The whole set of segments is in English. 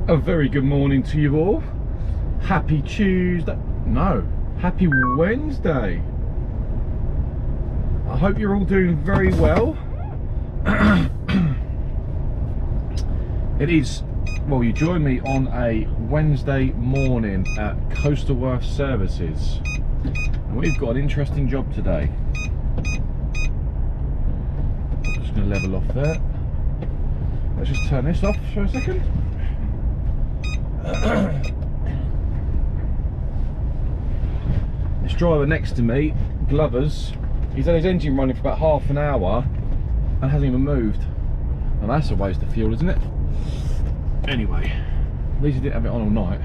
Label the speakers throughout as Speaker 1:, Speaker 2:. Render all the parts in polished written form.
Speaker 1: A very good morning to you all. Happy Tuesday. No, happy Wednesday. I hope you're all doing very well. It is, well, you join me on a Wednesday morning at Coastal Worth Services. And we've got an interesting job today. I'm just going to level off there. Let's just turn this off for a second. This driver next to me, Glover's, he's had his engine running for about half an hour and hasn't even moved. And that's a waste of fuel, isn't it? Anyway, at least he didn't have it on all night.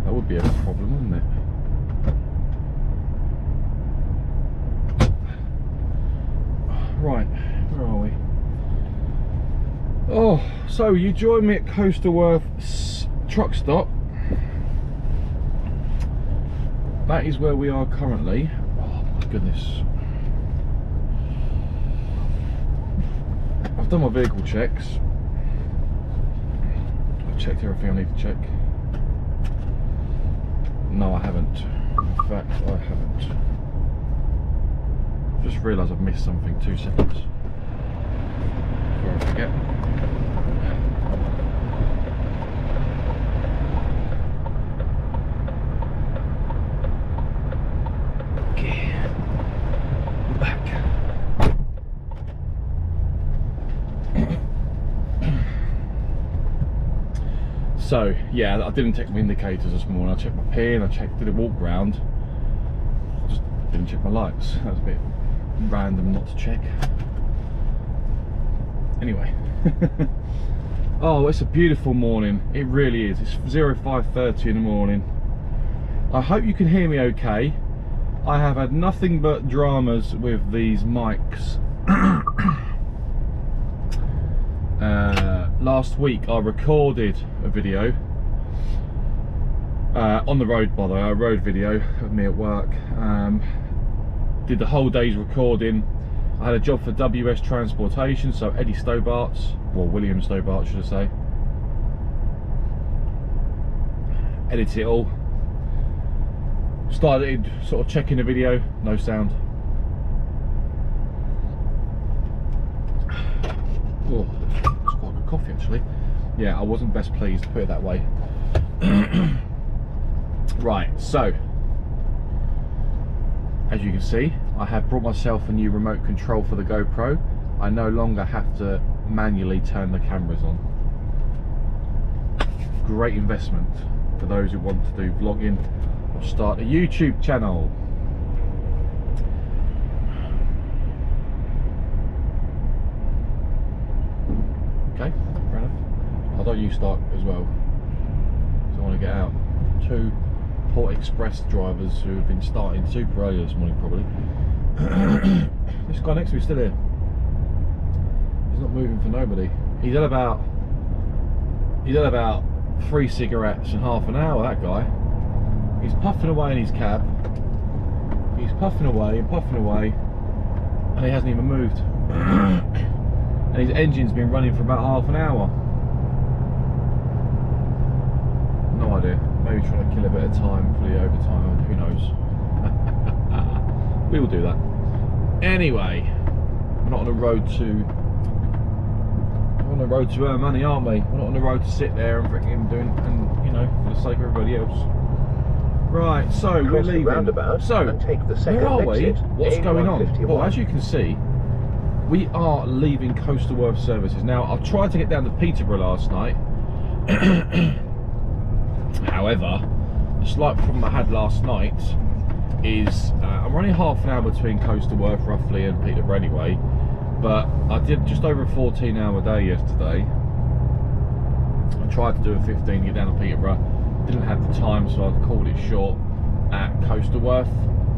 Speaker 1: That would be a problem, wouldn't it? Right, where are we? Oh, so you join me at Coastal Worth truck stop. That is where we are currently. Oh my goodness. I've done my vehicle checks. I've checked everything I need to check. No, I haven't. In fact, I haven't. Just realised I've missed something. 2 seconds. Before I forget. So yeah, I didn't check my indicators this morning. I checked my pin, did a walk round. Just didn't check my lights. That was a bit random not to check. Anyway. Oh, it's a beautiful morning. It really is. It's 05:30 in the morning. I hope you can hear me okay. I have had nothing but dramas with these mics. Last week I recorded a video on the road, by the way, a road video of me at work. Did the whole day's recording. I had a job for WS Transportation, so Eddie Stobart's, well, William Stobart should I say. Edit it all. Started sort of checking the video, no sound. Oh, it's quite good coffee actually. Yeah, I wasn't best pleased, to put it that way. Right, so as you can see, I have brought myself a new remote control for the GoPro. I no longer have to manually turn the cameras on. Great investment for those who want to do vlogging or start a YouTube channel. Okay, fair enough. I don't use start as well, so I want to get out. 2 Port Express drivers who have been starting super early this morning probably. This guy next to me is still here. He's not moving for nobody. He's had about 3 cigarettes in half an hour, that guy. He's puffing away in his cab. He's puffing away and puffing away, and he hasn't even moved. And his engine's been running for about half an hour. No idea. Maybe trying to kill a bit of time for the overtime. Who knows? We will do that. Anyway, we're not on the road to. We're on the road to earn money, aren't we? We're not on the road to sit there and freaking doing, and you know, for the sake of everybody else. Right, so we're leaving. So where are we? What's going on? Well, as you can see, we are leaving Coastal Worth Services. Now, I tried to get down to Peterborough last night. However, the slight problem I had last night is I'm running half an hour between Coastal Worth roughly and Peterborough anyway, but I did just over a 14-hour day yesterday. I tried to do a 15 to get down to Peterborough, didn't have the time, so I called it short at Coastal Worth.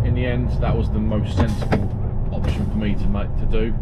Speaker 1: In the end, that was the most sensible option for me to do.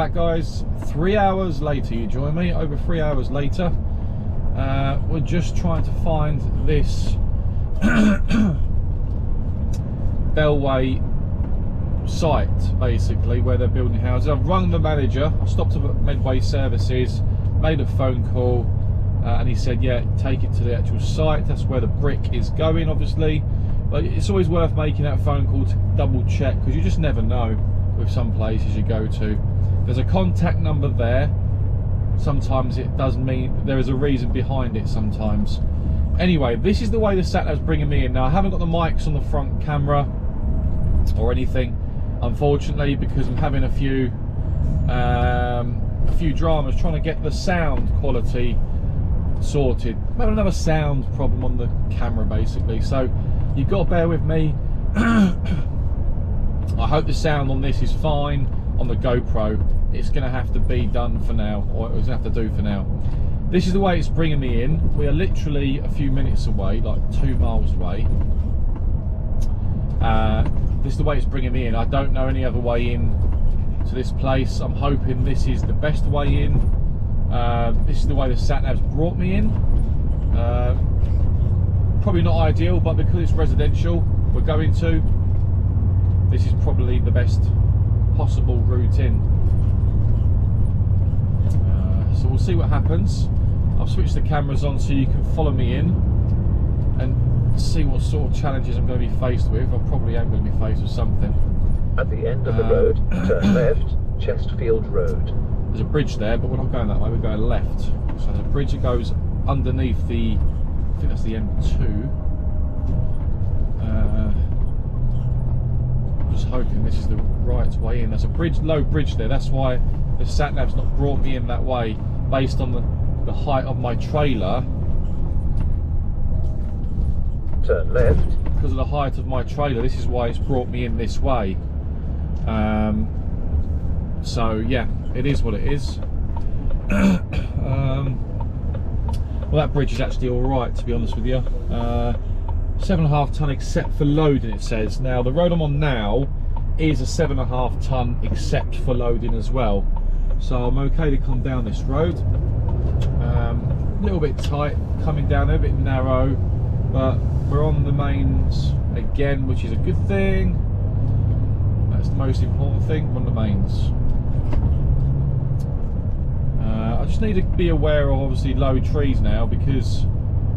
Speaker 1: back, guys. 3 hours later, you join me. Over 3 hours later, we're just trying to find this Bellway site, basically, where they're building houses. I've rung the manager. I stopped up at Medway Services, made a phone call, and he said, yeah, take it to the actual site. That's where the brick is going, obviously. But it's always worth making that phone call to double check, because you just never know with some places you go to. There's a contact number there. Sometimes it does mean there is a reason behind it sometimes. Anyway, this is the way the sat-nav's bringing me in. Now, I haven't got the mics on the front camera or anything, unfortunately, because I'm having a few dramas trying to get the sound quality sorted. I'm having another sound problem on the camera, basically, so you've got to bear with me. I hope the sound on this is fine. On the GoPro, it's going to have to be done for now, or it's going to have to do for now. This is the way it's bringing me in. We are literally a few minutes away, like 2 miles away. This is the way it's bringing me in. I don't know any other way in to this place. I'm hoping this is the best way in. This is the way the sat-nav's brought me in. Probably not ideal, but because it's residential, we're going to. This is probably the best possible route in. So we'll see what happens. I've switched the cameras on so you can follow me in and see what sort of challenges I'm going to be faced with. I probably am going to be faced with something.
Speaker 2: At the end of the road, turn left, Chesterfield Road.
Speaker 1: There's a bridge there, but we're not going that way, we're going left. So there's a bridge that goes underneath the, I think that's the M2. Just hoping this is the right way in. There's a bridge, low bridge there. That's why the sat-nav's not brought me in that way, based on the height of my trailer.
Speaker 2: Turn left.
Speaker 1: Because of the height of my trailer, this is why it's brought me in this way. So yeah, it is what it is. Well, that bridge is actually all right, to be honest with you. 7.5 ton except for loading, it says. Now the road I'm on now is a 7.5 ton except for loading as well, so I'm okay to come down this road. A little bit tight coming down there, a bit narrow, but we're on the mains again, which is a good thing. That's the most important thing. We're on the mains. I just need to be aware of obviously low trees now, because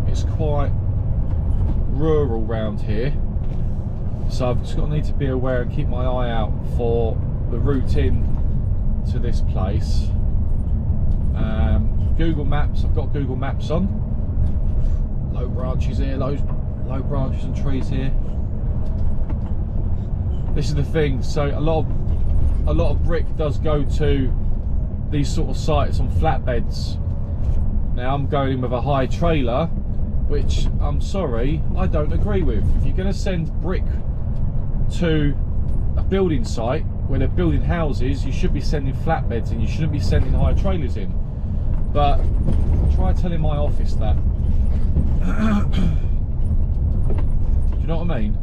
Speaker 1: it's quite rural round here, so I've just got to need to be aware and keep my eye out for the route in to this place. Google Maps, I've got Google Maps on. Low branches here, low branches and trees here. This is the thing, so a lot of brick does go to these sort of sites on flatbeds. Now I'm going in with a high trailer, which I'm sorry, I don't agree with. If you're going to send brick to a building site where they're building houses, you should be sending flatbeds in, you shouldn't be sending high trailers in. But try telling my office that. Do you know what I mean?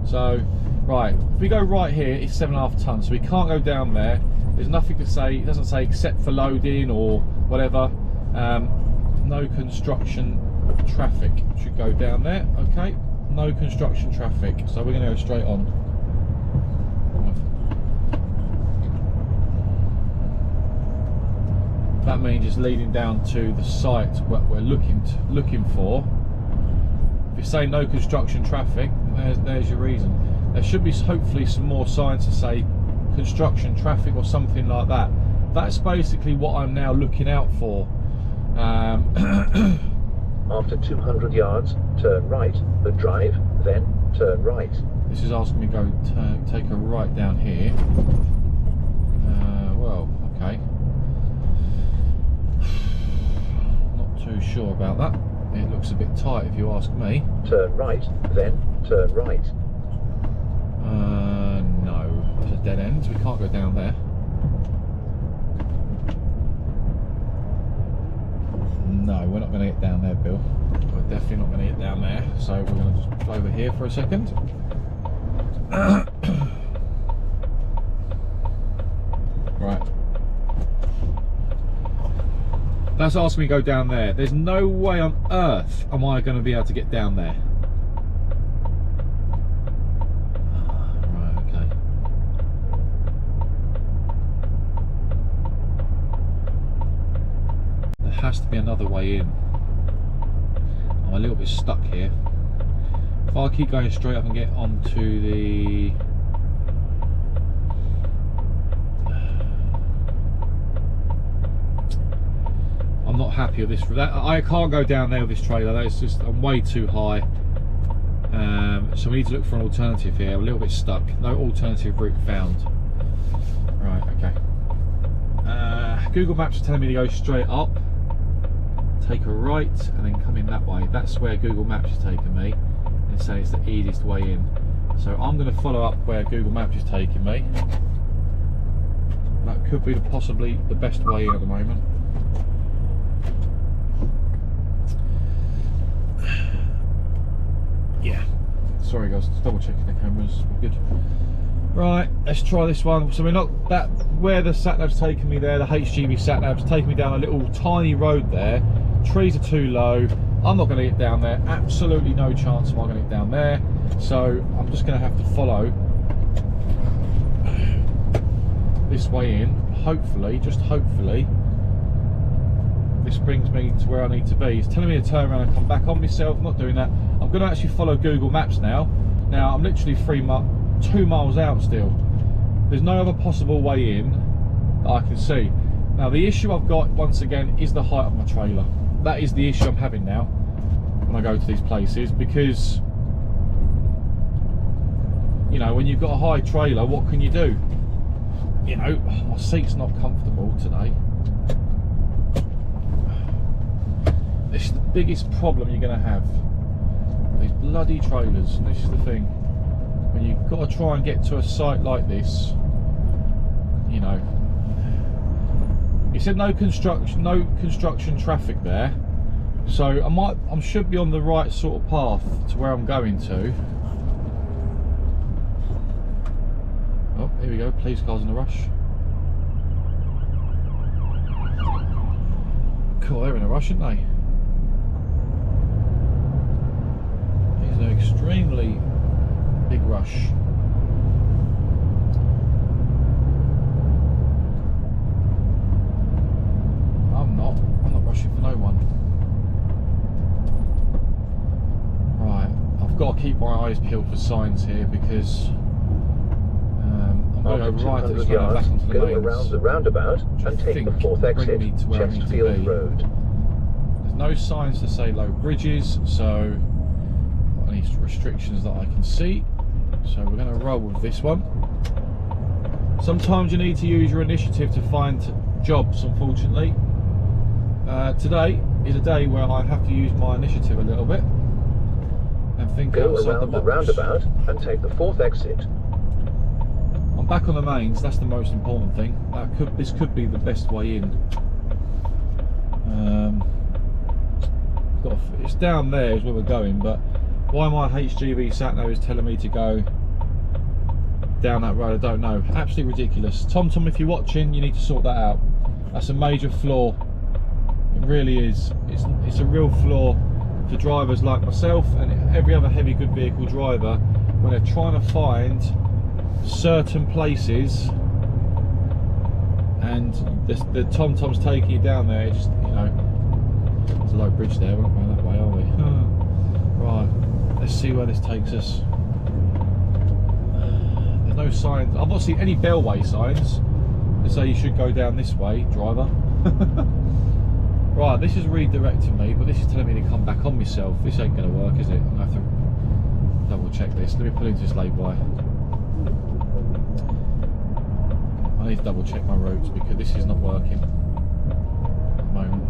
Speaker 1: So, right, if we go right here, it's 7.5 tons, so we can't go down there. There's nothing to say, it doesn't say except for loading or whatever. No construction traffic, should go down there. Okay, no construction traffic, so we're going to go straight on. That means it's leading down to the site what we're looking for. If you say no construction traffic, there's your reason. There should be hopefully some more signs to say construction traffic or something like that. That's basically what I'm now looking out for.
Speaker 2: After 200 yards, turn right, the drive, then turn right.
Speaker 1: This is asking me to go take a right down here. Well, okay. Not too sure about that. It looks a bit tight if you ask me.
Speaker 2: Turn right, then turn right.
Speaker 1: No, it's a dead end, so we can't go down there. No, we're not going to get down there, Bill. We're definitely not going to get down there. So we're going to just go over here for a second. Right. That's asking me to go down there. There's no way on earth am I going to be able to get down there. Right, okay. There has to be another way in. I'm a little bit stuck here. If I keep going straight up and get onto the... I'm not happy with this. I can't go down there with this trailer. That is just, I'm way too high. So we need to look for an alternative here. I'm a little bit stuck. No alternative route found. Right, okay. Google Maps is telling me to go straight up, take a right, and then come in that way. That's where Google Maps is taking me. And saying it's the easiest way in. So I'm going to follow up where Google Maps is taking me. That could be possibly the best way in at the moment. Yeah, sorry guys, just double checking the cameras. We're good. Right, let's try this one. So we're not that where the sat nav's taking me there. The HGV sat nav's taking me down a little tiny road there. Trees are too low. I'm not going to get down there. Absolutely no chance am I going to get down there. So I'm just going to have to follow this way in. Hopefully, just hopefully, this brings me to where I need to be. It's telling me to turn around and come back on myself. I'm not doing that. I'm going to actually follow Google Maps now. Now I'm literally 2 miles out still. There's no other possible way in that I can see. Now the issue I've got once again is the height of my trailer. That is the issue I'm having now when I go to these places, because you know, when you've got a high trailer, what can you do? You know, my seat's not comfortable today. This is the biggest problem you're going to have. These bloody trailers, and this is the thing. When you've got to try and get to a site like this, you know. It said no construction traffic there, so I should be on the right sort of path to where I'm going to. Oh, here we go. Police cars in a rush. Cool, they're in a rush, aren't they? It's an extremely big rush. I'm not rushing for no one. Right, I've got to keep my eyes peeled for signs here, because I'm going to go right at this road back onto the
Speaker 2: go
Speaker 1: mains.
Speaker 2: around the roundabout and take the fourth exit, Chesterfield Road.
Speaker 1: There's no signs to say low bridges, so not any restrictions that I can see. So we're going to roll with this one. Sometimes you need to use your initiative to find jobs, unfortunately. Today is a day where I have to use my initiative a little bit and think outside the box.
Speaker 2: Go around the roundabout and take the fourth exit.
Speaker 1: I'm back on the mains, that's the most important thing. This could be the best way in. It's down there is where we're going, but why my HGV sat nav is telling me to go down that road, I don't know. Absolutely ridiculous. TomTom, if you're watching, you need to sort that out. That's a major flaw. It really is. It's a real flaw for drivers like myself and every other heavy good vehicle driver when they're trying to find certain places and the TomTom's taking you down there. It just, you know, there's a low bridge there. We're not going that way, are we? Right, let's see where this takes us. There's no signs. I've not seen any bellway signs that say you should go down this way, driver. Right, this is redirecting me, but this is telling me to come back on myself. This ain't going to work, is it? I'm going to have to double check this. Let me pull into this lay-by. I need to double check my routes because this is not working at the moment.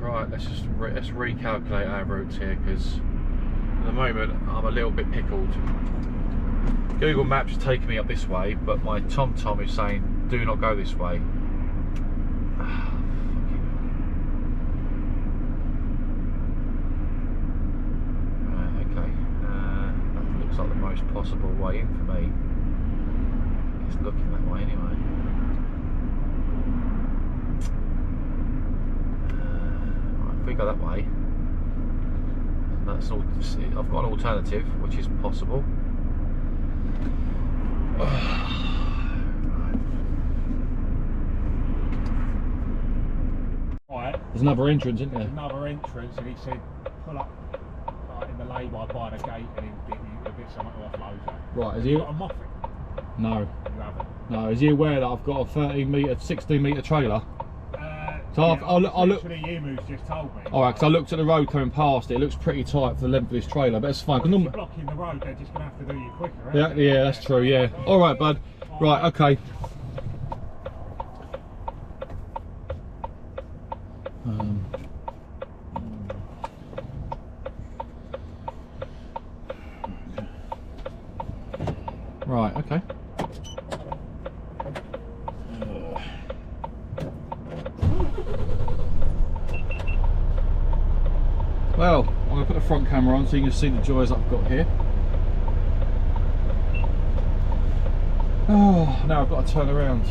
Speaker 1: Right, let's recalculate our routes here, because at the moment I'm a little bit pickled. Google Maps is taking me up this way, but my TomTom is saying do not go this way. Right, okay. That looks like the most possible way in for me. It's looking that way anyway. Right, if we go that way, that's all. I've got an alternative, which is possible.
Speaker 3: Right.
Speaker 1: There's another entrance, isn't there?
Speaker 3: There's another entrance, and he said pull up like in the lay-by by the gate, and he'll get you a bit something to offload that.
Speaker 1: Right, is
Speaker 3: You
Speaker 1: he?
Speaker 3: got a muffin?
Speaker 1: No.
Speaker 3: You haven't.
Speaker 1: No, is he aware that I've got a 16 metre trailer? So
Speaker 3: yeah,
Speaker 1: I'll look.
Speaker 3: literally Emu's just told me.
Speaker 1: Alright, because I looked at the road coming past it. It looks pretty tight for the length of this trailer, but it's fine.
Speaker 3: Well, if you're blocking the road, they're just going to have to do you quicker, aren't
Speaker 1: Yeah,
Speaker 3: they?
Speaker 1: yeah, that's true. Yeah. All right, bud. Right, okay. Right, okay. Well, I'm going to put the front camera on so you can see the joys I've got here. Oh, now I've got to turn around.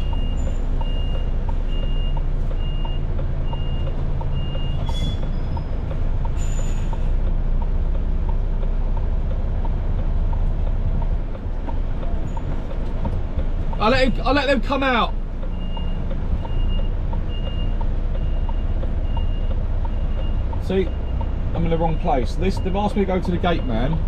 Speaker 1: I'll let them come out. See, I'm in the wrong place. They've asked me to go to the gate man.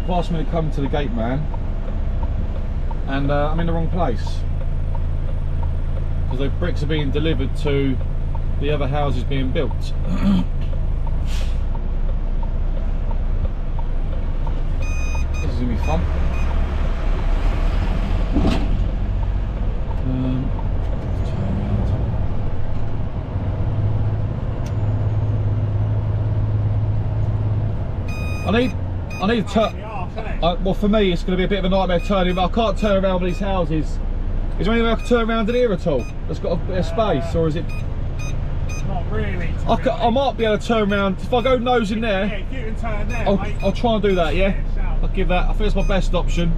Speaker 1: They've asked me to come to the gate man, and I'm in the wrong place because the bricks are being delivered to the other houses being built. This is going to be fun. I need to turn. Well, for me, it's going to be a bit of a nightmare turning, but I can't turn around with these houses. Is there any way I can turn around in here at all? That's got a bit of space, or is it?
Speaker 3: Not really.
Speaker 1: I might be able to turn around if I go nose in there.
Speaker 3: Yeah, if you can turn there,
Speaker 1: I'll try and do that. Yeah, I'll give that. I think it's my best option.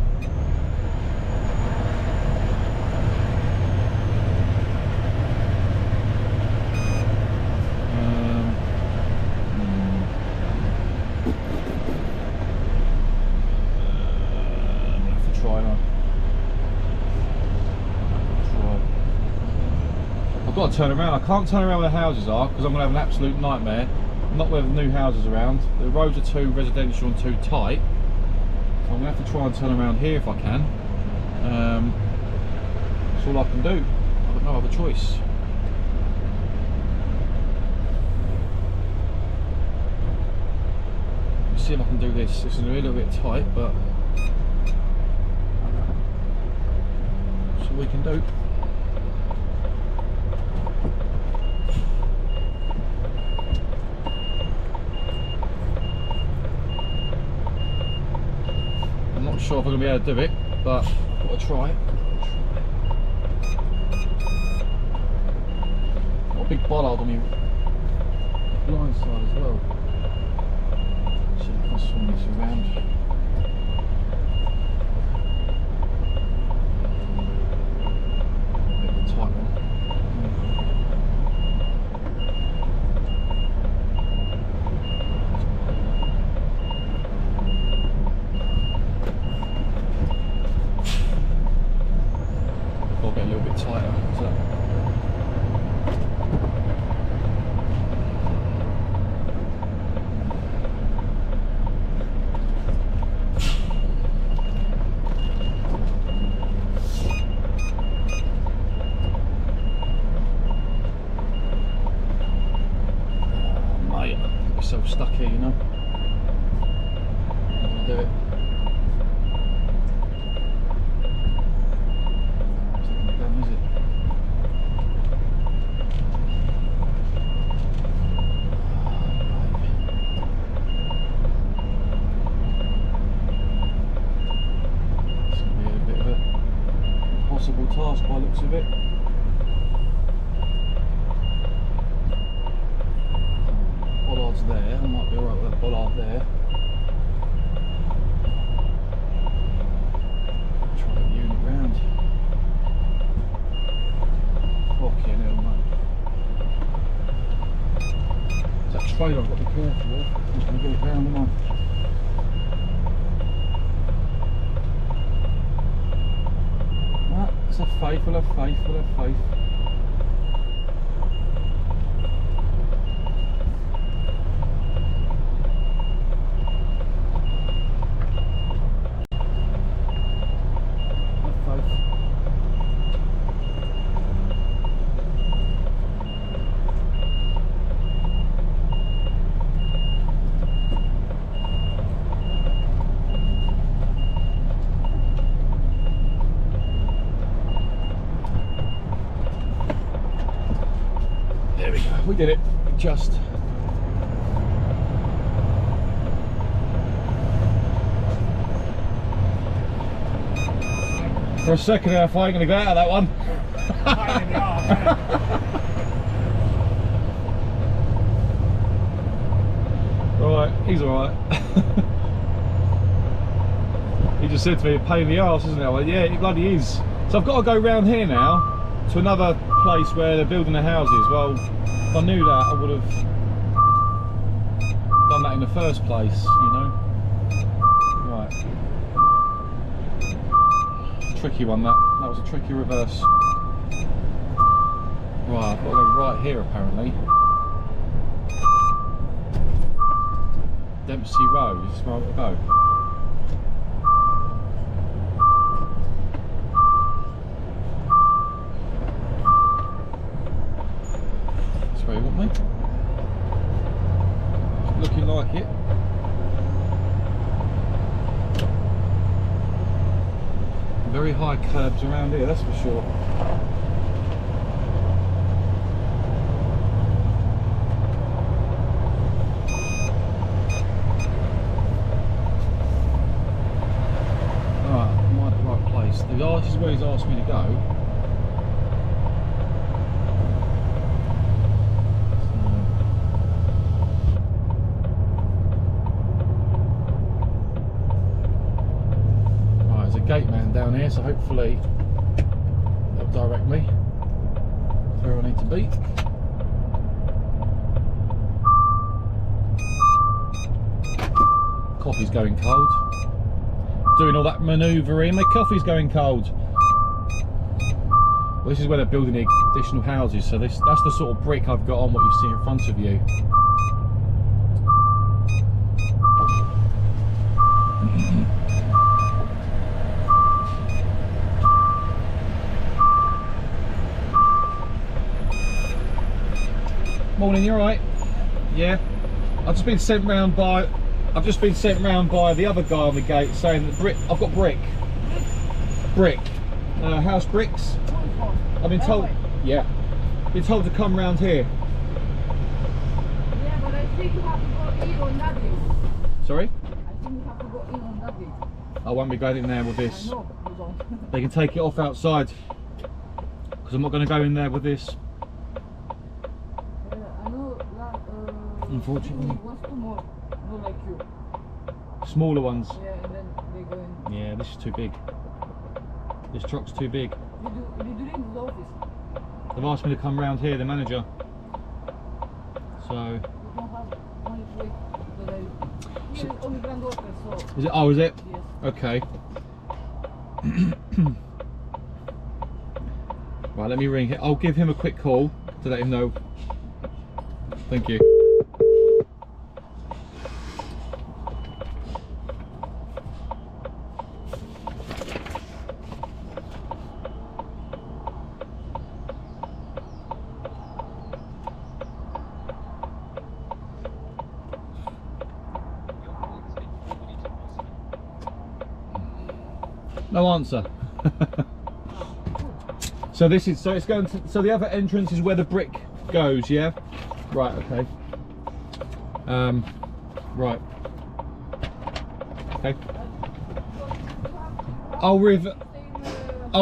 Speaker 1: I've got to turn around. I can't turn around where the houses are because I'm going to have an absolute nightmare. Not where the new houses around. The roads are too residential and too tight. So I'm going to have to try and turn around here if I can. That's all I can do. I've got no other choice. Let's see if I can do this. This is going to be a little bit tight, but that's all we can do. Not sure if I'm going to be able to do it, but I've got to try it. Got a big bollard on the blind side as well. See if I can swing this around. A bit of a tight one. Get a little bit tighter. So. Mate, I'm so stuck here, you know. I'm gonna do it. impossible task by the looks of it. Bollard's there, I might be alright with that bollard there. Try to unit round. Fucking hell, mate. It's that trailer I've got to be careful of. I'm just going to get it round, am I? It's a faith, we'll have faith, we'll have faith. Have faith. There we go, we did it, just. For a second there, I thought I ain't going to go out of that one. Right, he's alright. He just said to me, pain in the arse, isn't it? I went, yeah, it bloody is. So I've got to go round here now to another place where they're building the houses. Well, if I knew that, I would have done that in the first place, you know. Right. Tricky one, that was a tricky reverse. Right, I've got to go right here apparently. Dempsey Road, is this where I've got to go? Where you want me? It's looking like it. Very high curbs around here, that's for sure. Alright, I'm right at the right place. This is where he's asked me to go. Gate man down here, so hopefully they'll direct me where I need to be. Coffee's going cold. Doing all that manoeuvring, my coffee's going cold. Well, this is where they're building the additional houses, so that's the sort of brick I've got on what you see in front of you. Morning, you alright? Yeah. I've just been sent round by the other guy on the gate saying that I've got brick. House bricks. I've been told, yeah. Been told to come round here.
Speaker 4: Yeah, but I think you have to go in on that day.
Speaker 1: Sorry?
Speaker 4: I think you have to go in on that day.
Speaker 1: I won't be going in there with this.
Speaker 4: I know, but you don't.
Speaker 1: They can take it off outside. Because I'm not going to go in there with this.
Speaker 4: I know that,
Speaker 1: Unfortunately.
Speaker 4: wants to more, not like you.
Speaker 1: Smaller ones.
Speaker 4: Yeah, and then they go in.
Speaker 1: Yeah, this is too big. This truck's too big.
Speaker 4: Did you leave the office?
Speaker 1: They've asked me to come round here, the manager. So.
Speaker 4: You don't have money to wait. But here is only granddaughter, so.
Speaker 1: Is it? Oh, is it?
Speaker 4: Yes.
Speaker 1: Okay. Right, let me ring him. I'll give him a quick call to let him know. Thank you. No answer. So this is, so it's going to, so the other entrance is where the brick goes, yeah? Right, okay. Right. Okay. I'll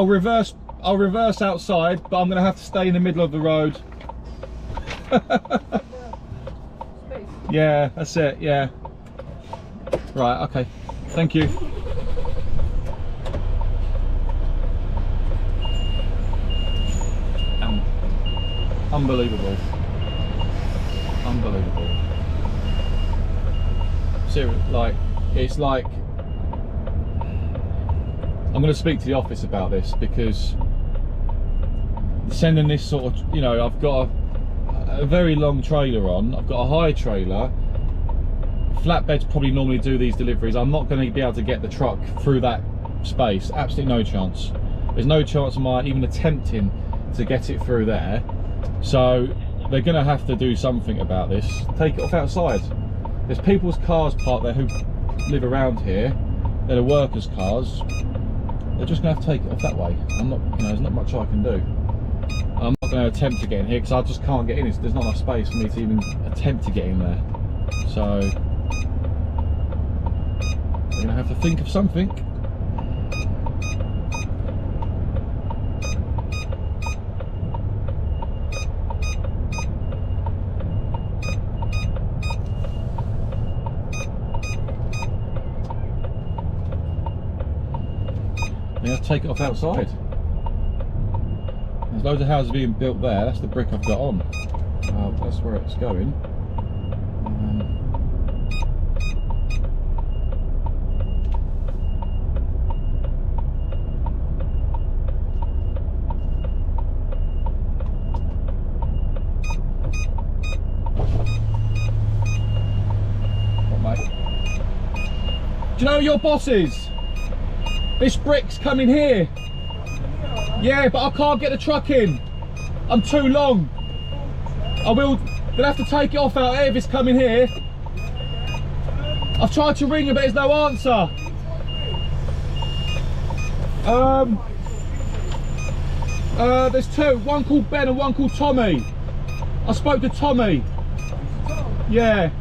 Speaker 1: reverse I'll reverse outside, but I'm going to have to stay in the middle of the road.
Speaker 4: Space.
Speaker 1: Yeah, that's it, yeah. Right, okay. Thank you. Unbelievable. Unbelievable. Seriously, like, it's like, I'm going to speak to the office about this, because sending this sort of, you know, I've got a very long trailer on, I've got a high trailer, flatbeds probably normally do these deliveries. I'm not going to be able to get the truck through that space, absolutely no chance. There's no chance of my even attempting to get it through there. So they're going to have to do something about this. Take it off outside. There's people's cars parked there who live around here. They're the workers' cars. They're just going to have to take it off that way. I'm not, you know, there's not much I can do. I'm not going to attempt to get in here because I just can't get in. There's not enough space for me to even attempt to get in there. So they're going to have to think of something. You have to take it off outside. There's loads of houses being built there. That's the brick I've got on. That's where it's going. What, mate? Do you know who your boss is? This brick's coming here. Yeah, but I can't get the truck in. I'm too long. They'll have to take it off out here if it's coming here. I've tried to ring him, but there's no answer. There's two. One called Ben and one called Tommy. I spoke to Tommy. Yeah.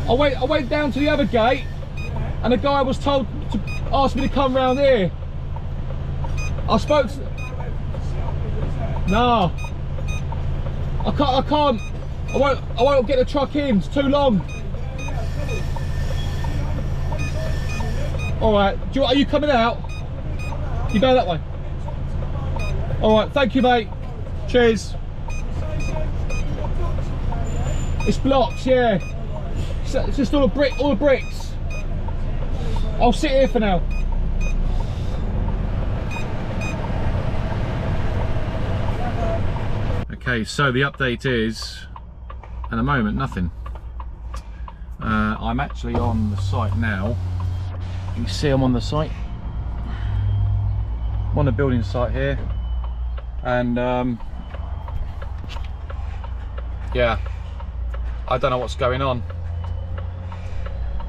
Speaker 1: I went down to the other gate. And the guy was told to ask me to come round here. I spoke to... No. I can't. I won't get the truck in, it's too long. Alright, are you coming out? You go that way. Alright, thank you, mate. Cheers. It's blocks, yeah. It's just all the bricks. I'll sit here for now. Okay, so the update is, at the moment, nothing. I'm actually on the site now. You can see I'm on the site. I'm on the building site here. And yeah, I don't know what's going on.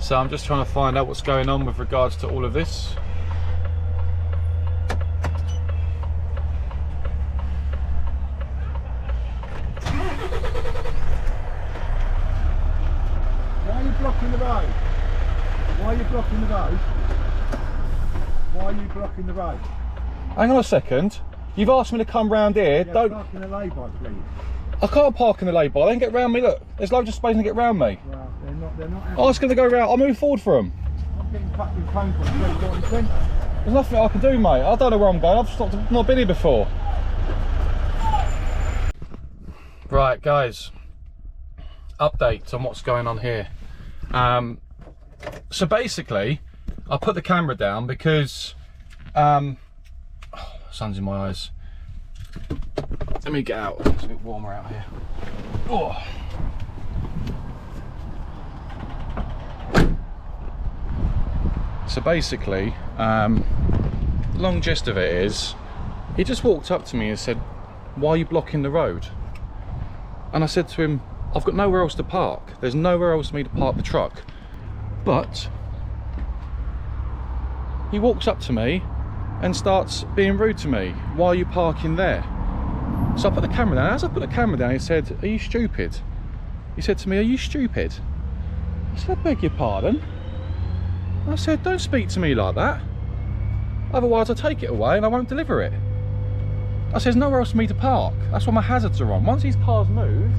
Speaker 1: So I'm just trying to find out what's going on with regards to all of this.
Speaker 3: Why are you blocking the road? Why are you blocking the road? Why are you blocking the road?
Speaker 1: Hang on a second. You've asked me to come round here.
Speaker 3: Yeah,
Speaker 1: Don't.
Speaker 3: park in the lay-by, please.
Speaker 1: I can't park in the lay-by. They can get round me. Look, there's loads of space to get round me.
Speaker 3: Well, they're not.
Speaker 1: I was going to go round. I'll move forward for them.
Speaker 3: I'm getting fucking phone calls. You got anything?
Speaker 1: There's nothing I can do, mate. I don't know where I'm going. I've not been here before. Right, guys. Update on what's going on here. So basically, I put the camera down because sun's in my eyes. Let me get out. It's a bit warmer out here. Oh. So basically, the long gist of it is, he just walked up to me and said, "Why are you blocking the road?" And I said to him, "I've got nowhere else to park. There's nowhere else for me to park the truck." But he walks up to me and starts being rude to me. "Why are you parking there?" So I put the camera down. As I put the camera down, he said, "Are you stupid?" He said to me, "Are you stupid?" I said, "I beg your pardon." I said, "Don't speak to me like that." Otherwise I take it away and I won't deliver it. I said, there's nowhere else for me to park. That's why my hazards are on. Once these cars move,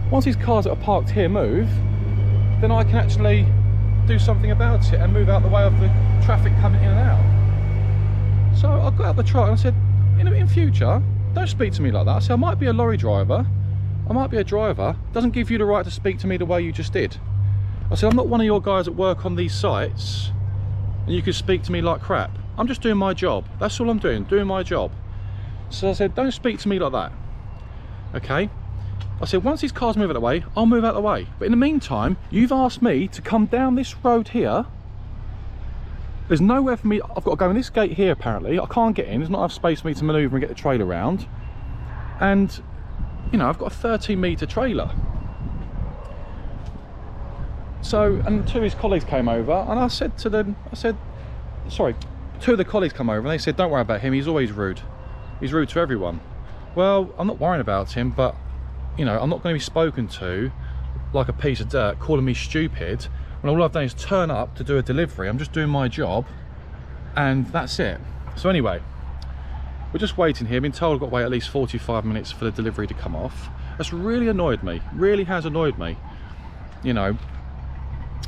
Speaker 1: once these cars that are parked here move, then I can actually do something about it and move out the way of the traffic coming in and out. So I got out the truck and I said, in future, don't speak to me like that. I said, I might be a lorry driver, I might be a driver, doesn't give you the right to speak to me the way you just did. I said, I'm not one of your guys that work on these sites and you can speak to me like crap. I'm just doing my job. That's all I'm doing my job. So I said, don't speak to me like that. Okay? I said, once these cars move out of the way, I'll move out of the way. But in the meantime, you've asked me to come down this road here. There's nowhere for me, I've got to go in this gate here apparently. I can't get in, there's not enough space for me to manoeuvre and get the trailer around. And, you know, I've got a 13-metre trailer. So, and two of his colleagues came over and I said to them, sorry, two of the colleagues come over and they said, don't worry about him, he's always rude. He's rude to everyone. Well, I'm not worrying about him, but, you know, I'm not going to be spoken to like a piece of dirt, calling me stupid, when all I've done is turn up to do a delivery. I'm just doing my job, and that's it. So anyway, we're just waiting here. Been told I've got to wait at least 45 minutes for the delivery to come off. That's really annoyed me, really has annoyed me. You know,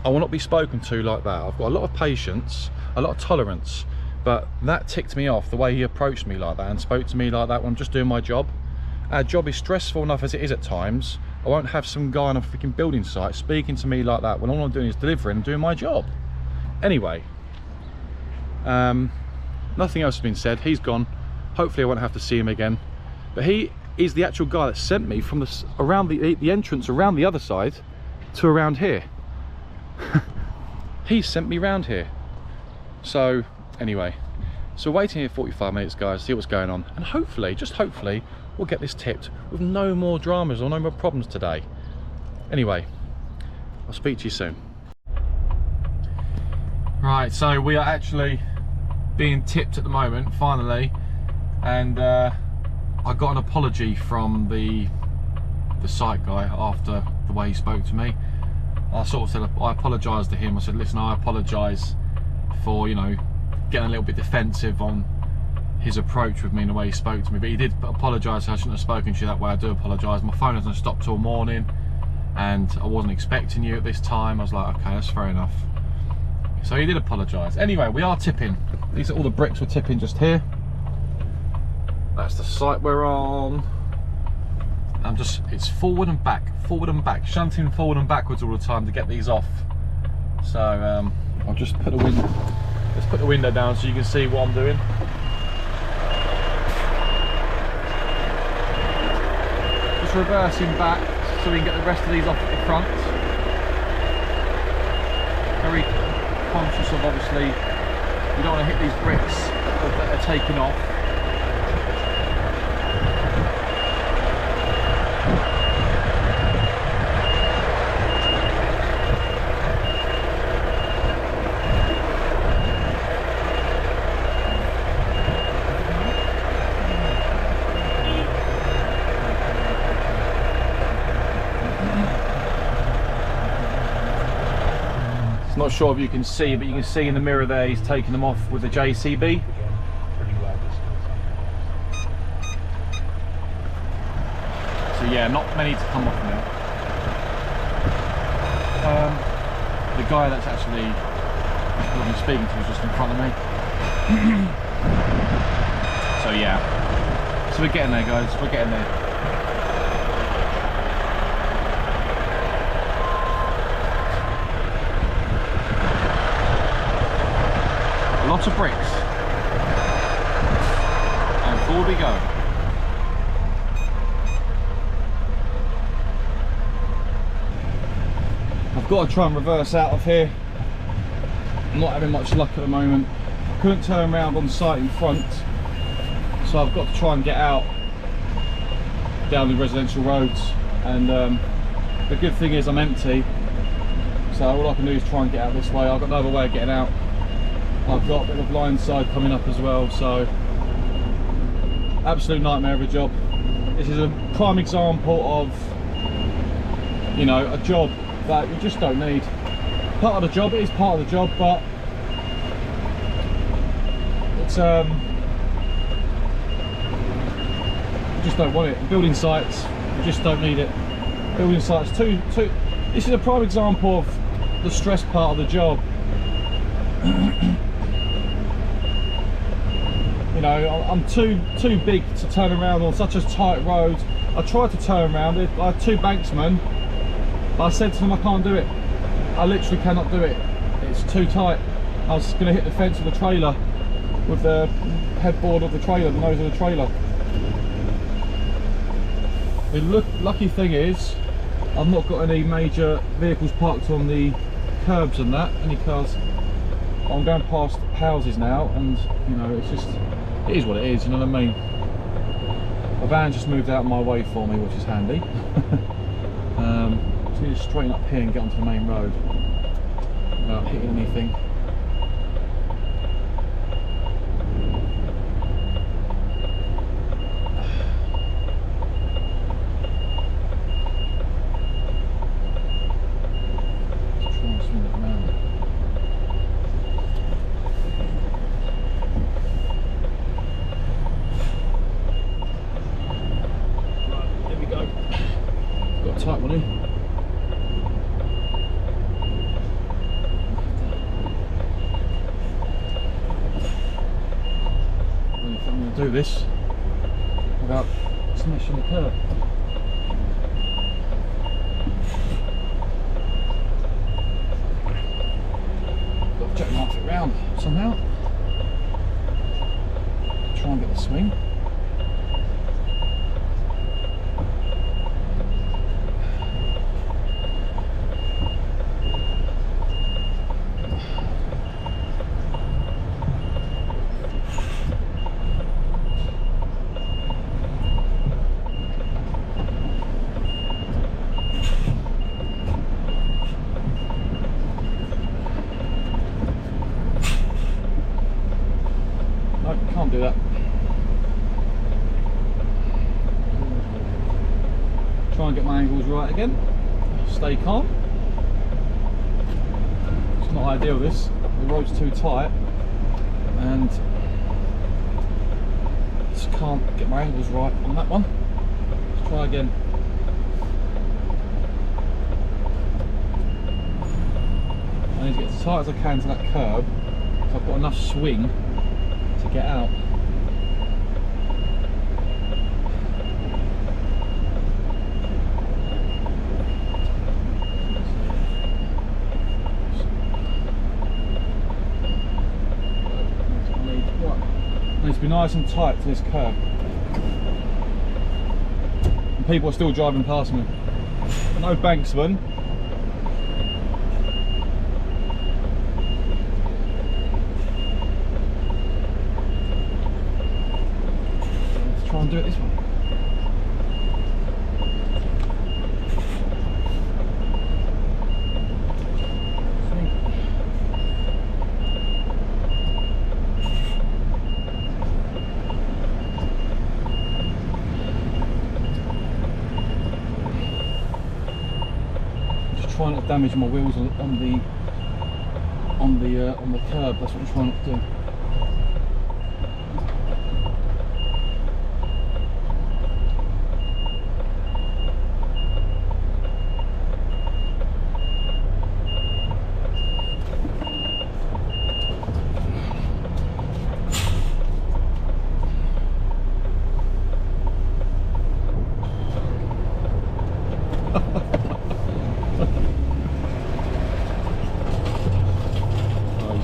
Speaker 1: I will not be spoken to like that. I've got a lot of patience, a lot of tolerance, but that ticked me off, the way he approached me like that and spoke to me like that when I'm just doing my job. Our job is stressful enough as it is at times. I won't have some guy on a freaking building site speaking to me like that when all I'm doing is delivering and doing my job. Anyway, nothing else has been said. He's gone. Hopefully I won't have to see him again. But he is the actual guy that sent me from around the entrance around the other side to around here. He sent me round here. So anyway, so waiting here 45 minutes, guys, see what's going on, and hopefully, just hopefully, we'll get this tipped with no more dramas or no more problems today. Anyway, I'll speak to you soon. Right, so we are actually being tipped at the moment, finally, and I got an apology from the site guy after the way he spoke to me. I sort of said, I apologised to him. I said, listen, I apologise for, you know, getting a little bit defensive on his approach with me and the way he spoke to me, but he did apologise. I shouldn't have spoken to you that way. I do apologise. My phone hasn't stopped till morning and I wasn't expecting you at this time. I was like, okay, that's fair enough. So he did apologise. Anyway, we are tipping. These are all the bricks we're tipping just here. That's the site we're on. It's forward and back, shunting forward and backwards all the time to get these off. So I'll just put the window, let's put the window down so you can see what I'm doing. Just reversing back so we can get the rest of these off at the front. Very conscious of, obviously, you don't want to hit these bricks that are taking off. Not sure if you can see, but you can see in the mirror there he's taking them off with the JCB. So yeah, not many to come off now. The guy that's actually I'm speaking to is just in front of me. So yeah, so we're getting there, guys, we're getting there. Lots of bricks, and forward we go. I've got to try and reverse out of here. I'm not having much luck at the moment. I couldn't turn around on site in front, so I've got to try and get out down the residential roads. And the good thing is I'm empty, so all I can do is try and get out this way. I've got no other way of getting out. I've got a bit of a blind side coming up as well, so absolute nightmare of a job. This is a prime example of, you know, a job that you just don't need. Part of the job, it is part of the job, but just don't want it. Building sites, you just don't need it. Building sites, too. This is a prime example of the stress part of the job. You know, I'm too big to turn around on such a tight road. I tried to turn around. I had two banksmen, but I said to them I can't do it. I literally cannot do it. It's too tight. I was going to hit the fence of the trailer with the headboard of the trailer, the nose of the trailer. The lucky thing is, I've not got any major vehicles parked on the curbs and that, any cars. I'm going past houses now, and you know, it's just, it is what it is, you know what I mean? My van just moved out of my way for me, which is handy. Just need to straighten up here and get onto the main road without hitting anything. Tight one in. I don't think I'm going to do this without smashing the curb. Got to jack it round somehow. Try and get the swing. Can't do that. Try and get my angles right again. Stay calm. It's not ideal this. The road's too tight and just can't get my angles right on that one. Let's try again. I need to get as tight as I can to that curb so I've got enough swing to get out. I need to be nice and tight to this curb. And people are still driving past me. No banksman. Try and do it this way. Just trying not to damage my wheels on the curb. That's what I'm trying not to do.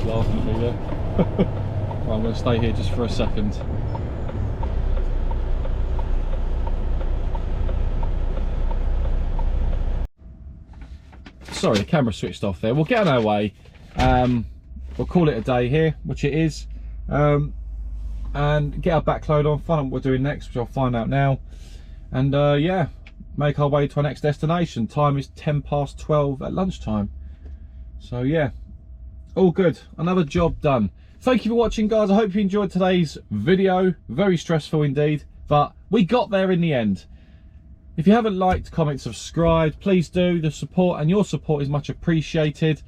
Speaker 1: Laughing at me there. Well, I'm going to stay here just for a second. Sorry, the camera switched off there. We'll get on our way. We'll call it a day here, which it is, and get our backload on, find out what we're doing next, which I'll find out now, and yeah, make our way to our next destination. Time is 12:10 at lunchtime, so yeah, all good. Another job done. Thank you for watching, guys. I hope you enjoyed today's video. Very stressful indeed, but we got there in the end. If you haven't liked, comment, subscribe, please do. The support and your support is much appreciated.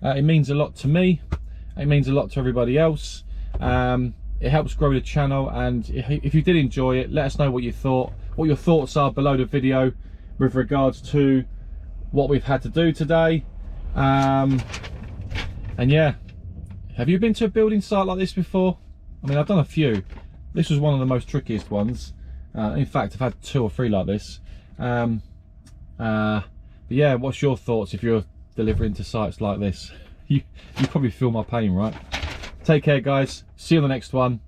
Speaker 1: It means a lot to me. It means a lot to everybody else. It helps grow the channel, and if you did enjoy it, let us know what you thought, what your thoughts are below the video with regards to what we've had to do today. And yeah, have you been to a building site like this before? I mean, I've done a few. This was one of the most trickiest ones. In fact, I've had 2 or 3 like this. But yeah, what's your thoughts if you're delivering to sites like this? You probably feel my pain, right? Take care, guys. See you on the next one.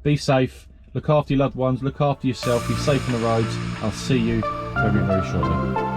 Speaker 1: Be safe. Look after your loved ones. Look after yourself. Be safe on the roads. I'll see you very, very shortly.